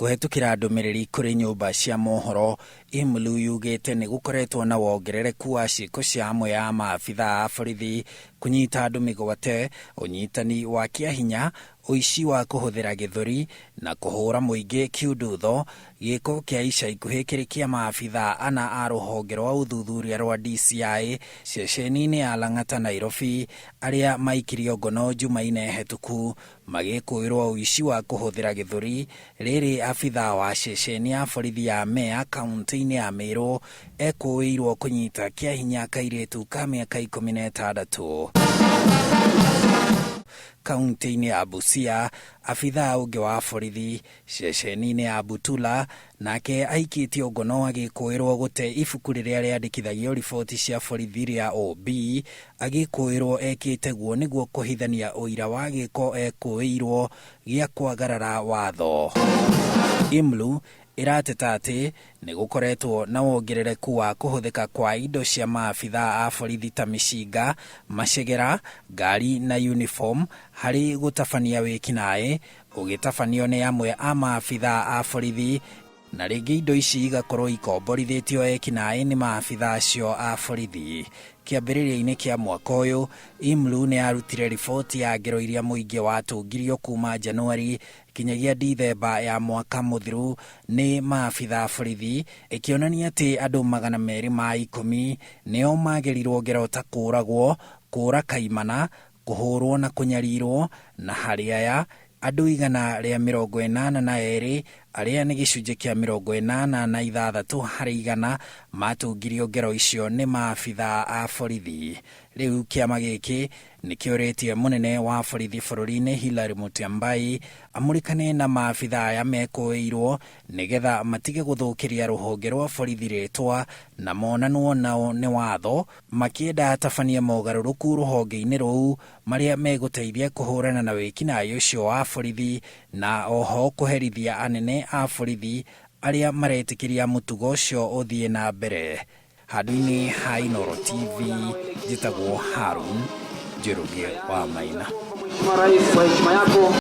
Kuhetukira ndumiriri kuri nyumba cia mohoro, Imulu yugite ni gukoretwo na wongerereku wa ciiko cia amwe ya maabitha a borithi kunyita andu migwate, unyitani wa kiahinya, uici wa kuhuthira githuri na kuhura muingi kiundutho, giiko kia ica ikuhi kiri kia maabitha ana a ruhonge rwa uthuthuria rwa DCI ceceni-ini ya Lang'ata Nairobi, aria maikirio ngono Jumaine hetuku magikuirwo uici wa kuhuthira githuri. Riri abitha wa ceceni ya borithi ya Mea kaunti-ini ya Meru ekuirwo kunyita kiahinya kairitu ka miaka 16. Kaunti-ini ya Busia, abitha ungi wa borithi ceceni-ini ya Butula nake aikitio ngono agikuirwo gute ibuku riria riandikithagio riboti cia borithi ria OB, agikuirwo ekite guo niguo kuhithania uira wa giko ekuirwo gia kwagarara watho. Imulu irateta ati ni gukoretwo na wongerereku wa kuhuthika kwa indo cia maabitha a borithi ta micinga, macegera, ngari na uniform hari gutabania wikinae, ugitabanio ni amwe a maabitha a borithi, na ringi indo ici igakorwo ikomborithitio ekinae ni maabitha acio a borithi. Kiambiriria-ini kia mwaka uyu, Imulu ni arutire riboti ya ngero iria muingi watungirio kuma Januari kinyagia Dithemba ya mwaka muthiru ni maabitha borithi, ikionania ati andu 210 nio magerirwo ngero ta kuragwo, kura kaimana, kuhurwo na kunyarirwo, na hari aya andu 182 aria ni gicunji kia 86 hari 100 matungirio ngero icio ni maabitha a borithi. Riu kiama giki ni kiuritie munene wa borithi bururi-ini Hilary Mutyambai amurikane na maabitha aya mekuirwo nigetha matige guthukiria ruhonge rwa borithi ritwa na monanwo nao ni watho, makienda tabania mogaruruku ruhonge-ini ruu maria meguteithia kuhurana na wikinaĩ ucio wa borithi, na oho kuherithia anene a borithi aria maretikiria mutugo ucio uthie na mbere. Handũ-inĩ ha Inooro TV, njĩtagwo Harun Njoroge wa Maina.